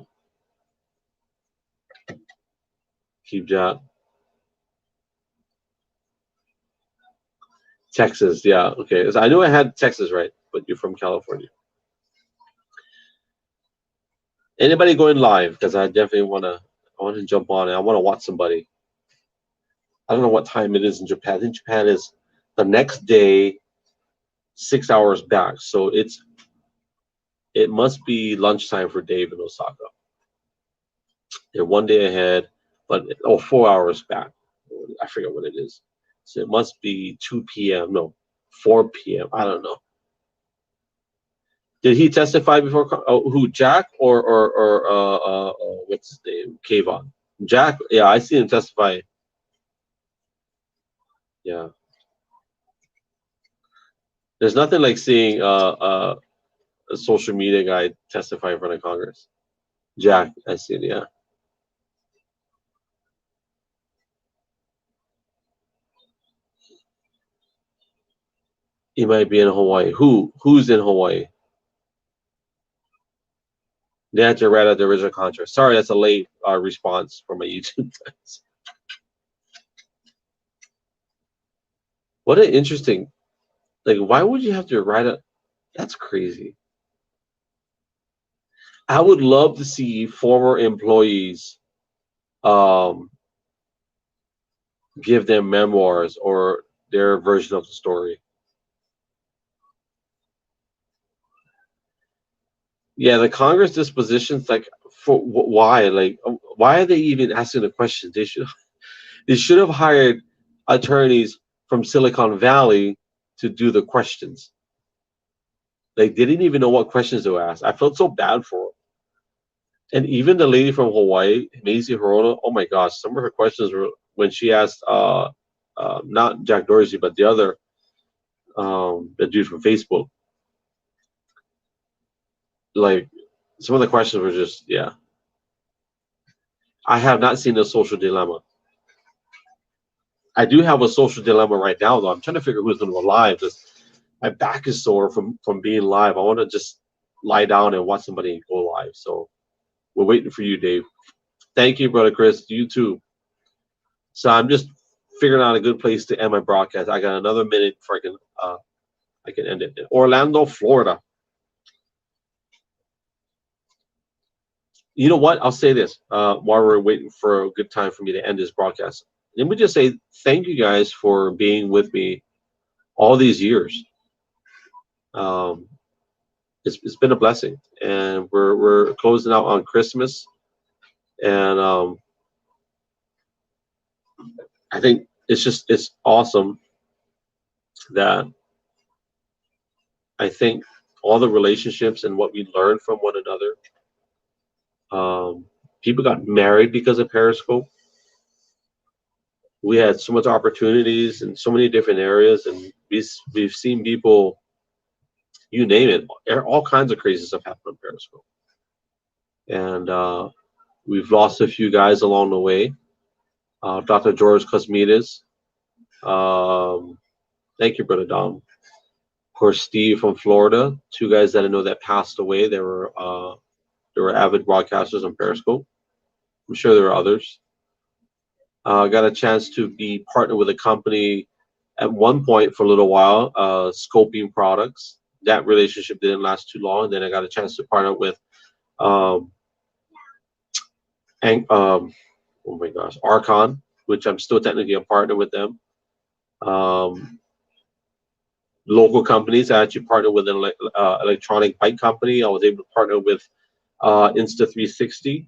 Keep Jack. Texas, yeah. Okay. So I knew I had Texas right, but you're from California. Anybody going live? Because I definitely want to jump on it. I want to watch somebody. I don't know what time it is in Japan. I think Japan is the next day, 6 hours back. So it must be lunchtime for Dave in Osaka. They're one day ahead, but 4 hours back. I forget what it is. So it must be 2 p.m. No, 4 p.m. I don't know. Did he testify before? Who, Jack or what's his name? Kayvon. Jack, yeah, I see him testify. Yeah. There's nothing like seeing a social media guy testify in front of Congress. Jack, I see it, yeah. He might be in Hawaii. Who's in Hawaii? They had to write out the original contract. Sorry, that's a late response from my YouTube. What an interesting, like, why would you have to write it? That's crazy. I would love to see former employees give them memoirs or their version of the story. Yeah, the Congress dispositions, like, for why? Like, why are they even asking the questions? They should have hired attorneys from Silicon Valley to do the questions. Like, they didn't even know what questions to ask. I felt so bad for them. And even the lady from Hawaii, Mazie Hirono, oh my gosh, some of her questions were when she asked not Jack Dorsey, but the other the dude from Facebook. Like, some of the questions were just, yeah. I have not seen The Social Dilemma. I do have a social dilemma right now, though. I'm trying to figure who's going to go live because my back is sore from being live. I want to just lie down and watch somebody go live. So we're waiting for you, Dave. Thank you, brother Chris. You too. So I'm just figuring out a good place to end my broadcast. I got another minute before I can end it. Orlando, Florida. You know what? I'll say this while we're waiting for a good time for me to end this broadcast. Let me just say thank you guys for being with me all these years. It's been a blessing, and we're closing out on Christmas, and I think it's awesome that I think all the relationships and what we learned from one another. People got married because of Periscope. We had so much opportunities in so many different areas, and we've seen people, you name it, all kinds of crazy stuff happen on Periscope. And we've lost a few guys along the way. Dr. George Cosmides. Thank you, Brother Dom. Of course, Steve from Florida. Two guys that I know that passed away. They were avid broadcasters on Periscope. I'm sure there are others. Got a chance to be partnered with a company at one point for a little while, Scoping Products. That relationship didn't last too long. Then I got a chance to partner with, oh my gosh, Archon, which I'm still technically a partner with them. local companies. I actually partnered with an electronic bike company. I was able to partner with Insta360.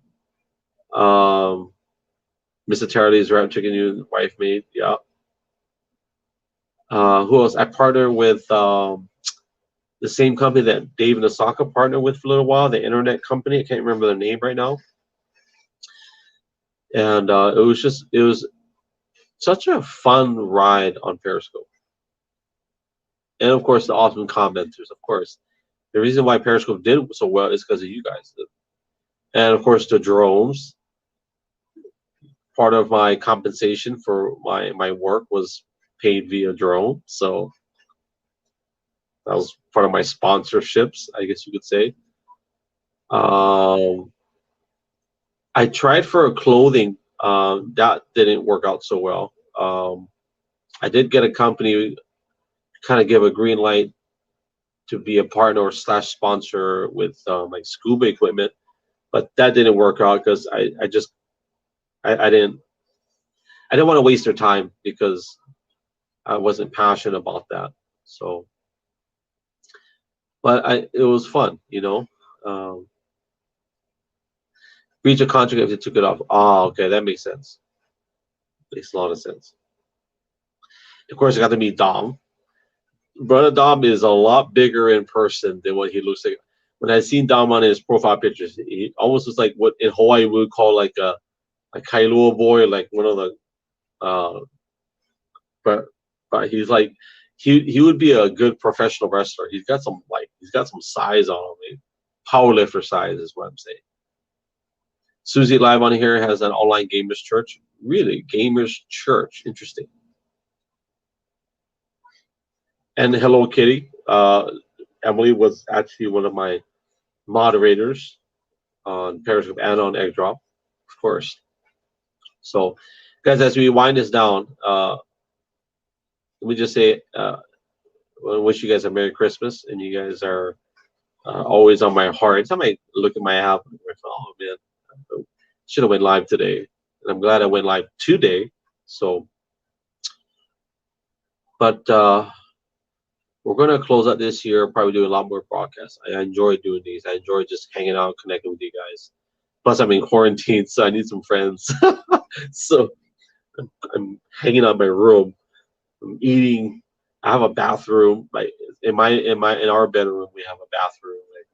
Mr. Tarley's Rap Chicken You wife made. Yeah. Who else? I partnered with the same company that Dave and Osaka partnered with for a little while, the internet company. I can't remember their name right now. And it was such a fun ride on Periscope. And of course, the awesome commenters. Of course, the reason why Periscope did so well is because of you guys. And of course, the drones. Part of my compensation for my work was paid via drone, so that was part of my sponsorships, I guess you could say. I tried for a clothing, that didn't work out so well. I did get a company kind of give a green light to be a partner or slash sponsor with like scuba equipment, but that didn't work out because I didn't want to waste their time because I wasn't passionate about that. So, but it was fun, you know. Breach a contract if they took it off. Oh, okay, that makes sense. Makes a lot of sense. Of course, I got to meet Dom. Brother Dom is a lot bigger in person than what he looks like. When I seen Dom on his profile pictures, he almost was like what in Hawaii we would call like a Kailua boy, like one of the. But he's like he would be a good professional wrestler. He's got some size on him. Like, power lifter size is what I'm saying. Susie Live on here has an online gamers church. Really, gamers church. Interesting. And Hello Kitty. Emily was actually one of my moderators on Periscope and on Egg Drop, of course. So, guys, as we wind this down, let me just say, I wish you guys a Merry Christmas, and you guys are always on my heart. Every time I look at my app, I'm like, oh man, I should have went live today, and I'm glad I went live today. So, but we're going to close out this year, probably do a lot more broadcasts. I enjoy doing these. I enjoy just hanging out, connecting with you guys. Plus, I'm in quarantine, so I need some friends. So I'm hanging out in my room. I'm eating. I have a bathroom. Like in our bedroom, we have a bathroom. Like,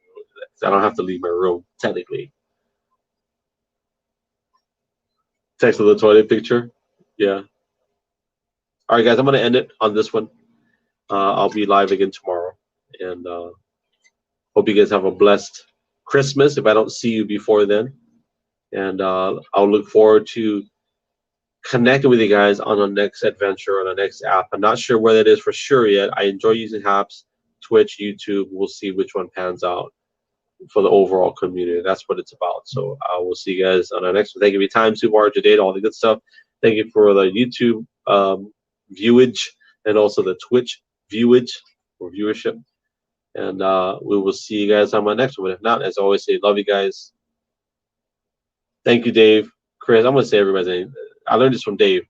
I don't have to leave my room technically. Text of the toilet picture. Yeah. All right, guys. I'm gonna end it on this one. I'll be live again tomorrow, and hope you guys have a blessed Christmas. If I don't see you before then, and I'll look forward to connecting with you guys on the next adventure, on the next app. I'm not sure where that is for sure yet. I enjoy using apps, Twitch, YouTube. We'll see which one pans out for the overall community. That's what it's about. So I will see you guys on the next one. Thank you for your time, Subar, today, all the good stuff. Thank you for the YouTube viewage and also the Twitch viewage or viewership. And we will see you guys on my next one. If not, as I always say, love you guys. Thank you, Dave. Chris, I'm going to say everybody's name. I learned this from Dave.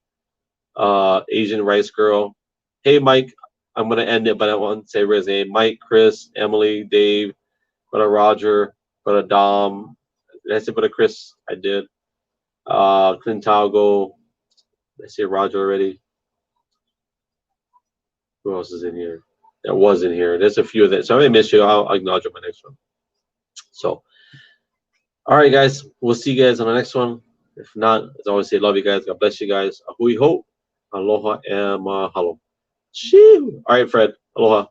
Asian Rice Girl. Hey, Mike. I'm going to end it, but I want to say everybody's name. Mike, Chris, Emily, Dave, Brother Roger, Brother Dom. Did I say Brother Chris? I did. Clintago. Did I say Roger already? Who else is in here? That was in here. There's a few of them. So if I miss you, I'll acknowledge you on my next one. So, all right, guys. We'll see you guys on the next one. If not, as I always say, love you guys. God bless you guys. Ahui ho. Aloha and mahalo. Shoo. All right, Fred. Aloha.